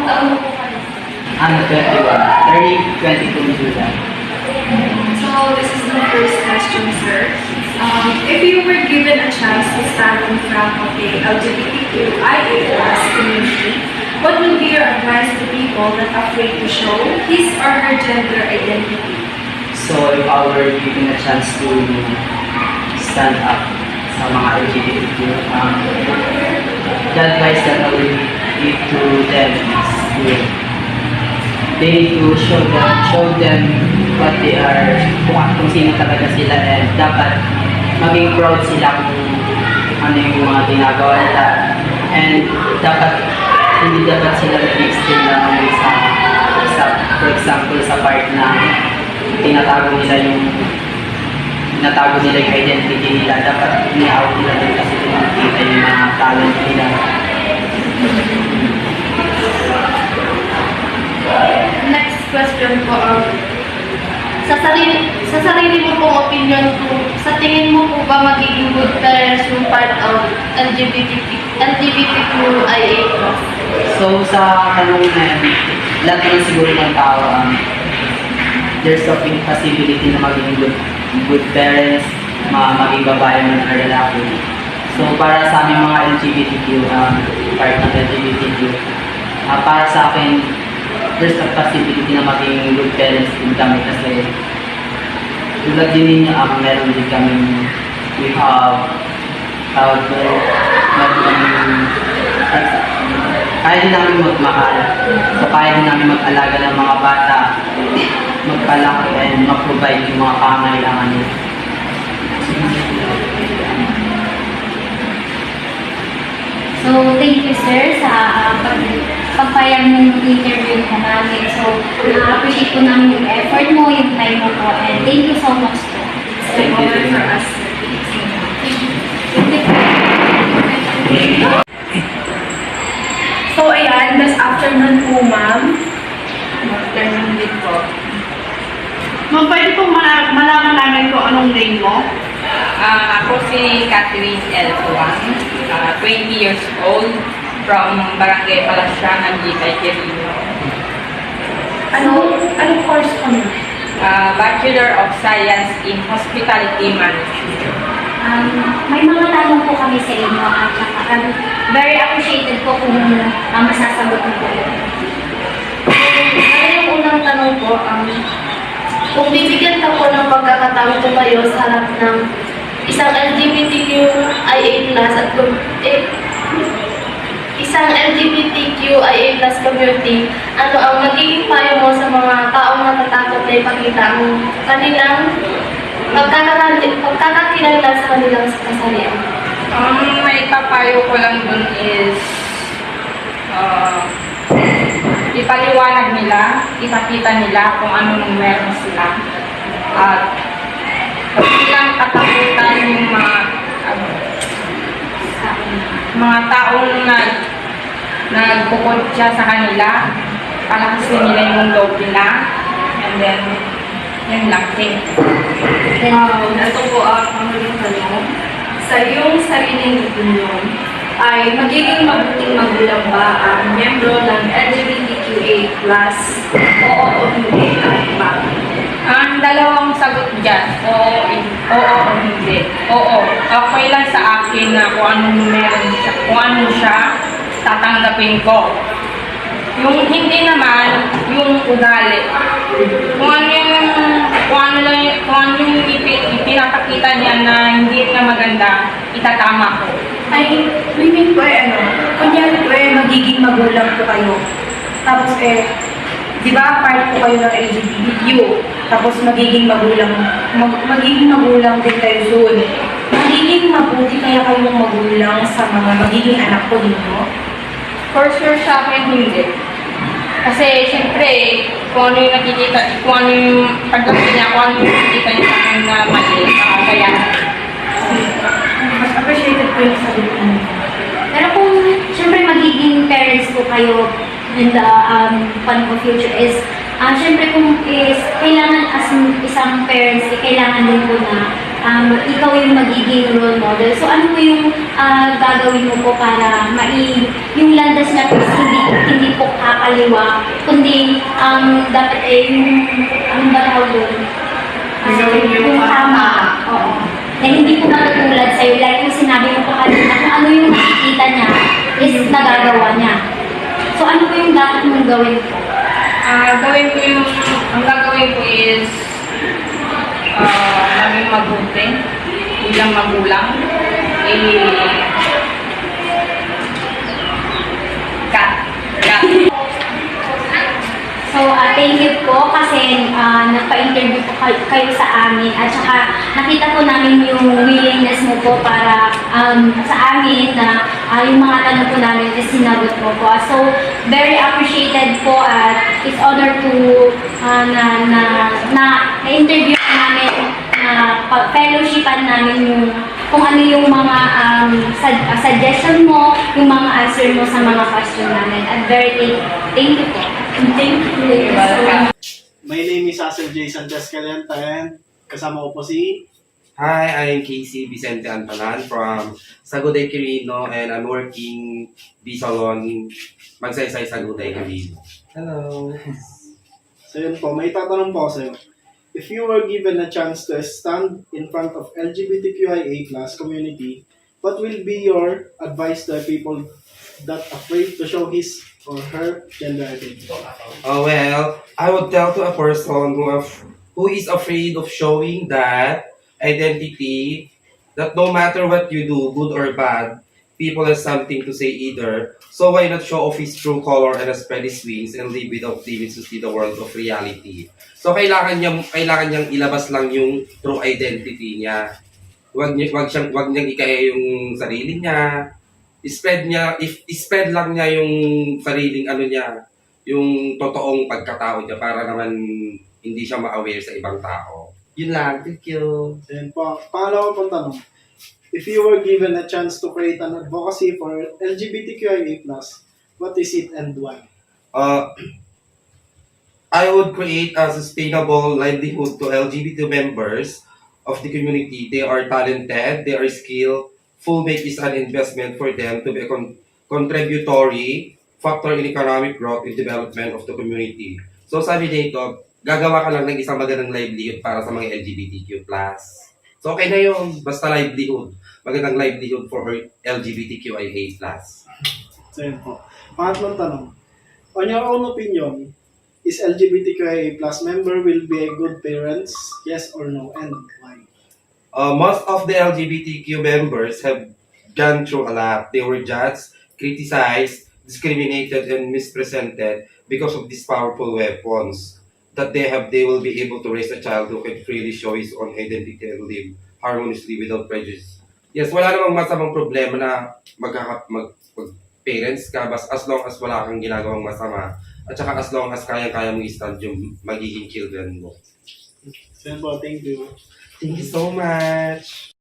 taon mo po kayo? 21. Early 22 July. So, this is the first question, sir. If you were given a chance to stand in front of the LGBTQIA+ community, what would be your advice to people that are afraid to show his or her gender identity? So, if I were given a chance to stand up sa mga LGBTQ, the advice that I will give to them is they need to show them what they are, kung sino talaga sila, and dapat maging proud sila kung ano yung mga ginagawa nila, and hindi dapat sila nag-extreme lang for example sa part na tinatago nila yung identity nila. Dapat ini-out nila din kasi pinakita yung mga talent nila. Next question po, sa sarili mo pong opinion po, sa tingin mo po ba magiging good parents yung part of LGBTQIA+? So sa tanong na yan, lahat naman siguro ng tao, there's a possibility na maging good parents, maging babae man or lalaki. So para sa aming mga LGBTQ, part ng LGBTQ, para sa akin, there's a possibility na maging good parents din kami kasi tulad din ninyo, meron din kami, we have kaya din namin magmahal. So kaya din namin mag-alaga ng mga bata, magpalaki and mag-provide yung mga pangangailangan nila. So, thank you sir sa pagpayag ng interview na namin. So, na-appreciate ko namin yung effort mo, yung time mo po, and thank you so much po. Thank you. For us. So, ayan, this afternoon po, ma'am. Afternoon din po. Ma'am, pwede pong malaman namin kung anong name mo? Ako si Catherine L. Tuang, 20 years old, from Barangay Palasyan, Gitay, Quirino. Anong course po niyo? Bachelor of Science in Hospitality Management. May mga tanong po kami sa inyo at very appreciated po kung masasagot niyo po yun. Yung unang tanong po, kung bibigyan ka po ng pagkakataon ko kayo sa harap ng isang LGBTQIA+ isang LGBTQIA+ community, ano ang magiging payo mo sa mga taong natatakot na ipakita ang kanilang pagkakakilala sa kanilang kasarian? May papayo ko lang dun is ipaliwanag nila, ipakita nila kung ano nung meron sila. At silang katakutan yung mga taong nagpupod siya sa kanila, palakasin nila yung loob nila, and then, yun lang, thank you. Ito po ang huling tanong. Sa iyong sariling opinion, ay magiging mabuting magulang ba ang miyembro ng LGBTQA+, oo o hindi, at bakit? Ang dalawang sagot dyan, oo o hindi. Oo, okay lang sa akin na kung anong meron siya, kung ano siya, tatanggapin ko. Yung hindi naman, yung ugali. Kung ano yung ipinapakita niya na hindi na maganda, itatama ko. Ay, meaning ko kunyari ko magiging magulang ko kayo. Tapos di ba, part po kayo ng LGBTQ. Tapos magiging magulang din kayo soon. Magiging mabuti kaya kayong magulang sa mga magiging anak ko dito? For sure sa akin, hindi. Kasi, siyempre, kung ano yung nakikita, kung ano yung pagdating niya, kung ano yung nakikita niya sa akin na mali, kaya. Mas appreciated ko yung sagot niyo. Pero kung syempre magiging parents po kayo in the future is syempre kung is kailangan as isang parents kailangan din po na ikaw yung magiging role model. So ano po yung gagawin mo po para yung landas na po hindi po kaliwa, kundi dapat ay yung, anong ba tawag doon? Gawin yung tama. Oo. Na hindi po matutulad sa'yo. Like yung sinabi mo pa kanina, kung ano yung nakikita niya is nagagawa niya. So ano po yung dapat mong gawin po? Ang gagawin ko is maging mabuti bilang magulang. Cut. So, thank you po kasi nagpa-interview po kayo sa amin at saka nakita po namin yung willingness mo po para sa amin na yung mga tanong po namin is sinagot mo po. So, very appreciated po at it's honor to na-interview namin, fellowshipan namin yung kung ano yung mga suggestion mo, yung mga answer mo sa mga question namin. At very thank you po. Thank you. Welcome. My name is Asel J. Sanchez Calenta and kasama ko po si Hi, I'm Casey Vicente Antanan from Saguday Quirino and I'm working B-Salon Magsaysay Saguday Quirino. Hello. So yun po, may tatanong po ako sa'yo. If you were given a chance to stand in front of LGBTQIA+ community, what will be your advice to people that afraid to show his or her gender identity? Well, I would tell to a person who is afraid of showing that identity that no matter what you do, good or bad, people have something to say either. So why not show off his true color and spread his wings and live without limits to see the world of reality? So kailangan niyang ilabas lang yung true identity niya. Wag niyang ikaya yung sarili niya. I-spread lang niya yung sariling yung totoong pagkatao niya para naman hindi siya ma-aware sa ibang tao. Yun lang. Thank you. So yun po, pangalawa pong tanong. If you were given a chance to create an advocacy for LGBTQIA+, what is it and why? I would create a sustainable livelihood to LGBT members of the community. They are talented, they are skilled. Full make is an investment for them to be a contributory factor in economic growth and development of the community. So sabi dito, gagawa ka lang ng isang magandang livelihood para sa mga LGBTQ+. So okay na yun, basta livelihood. Magandang livelihood for LGBTQIA+. So yun po. Pangatlong tanong. On your own opinion, is LGBTQIA+ member will be a good parents? Yes or no? And why? Most of the LGBTQ members have gone through a lot. They were judged, criticized, discriminated, and misrepresented because of these powerful weapons that they will be able to raise a child who can freely show his own identity and live harmoniously without prejudice. Yes, wala namang masamang problema na mag-parents ka as long as wala kang ginagawang masama at saka as long as kaya-kaya mong i-stand yung magiging children mo. So yun po, thank you. Thank you so much.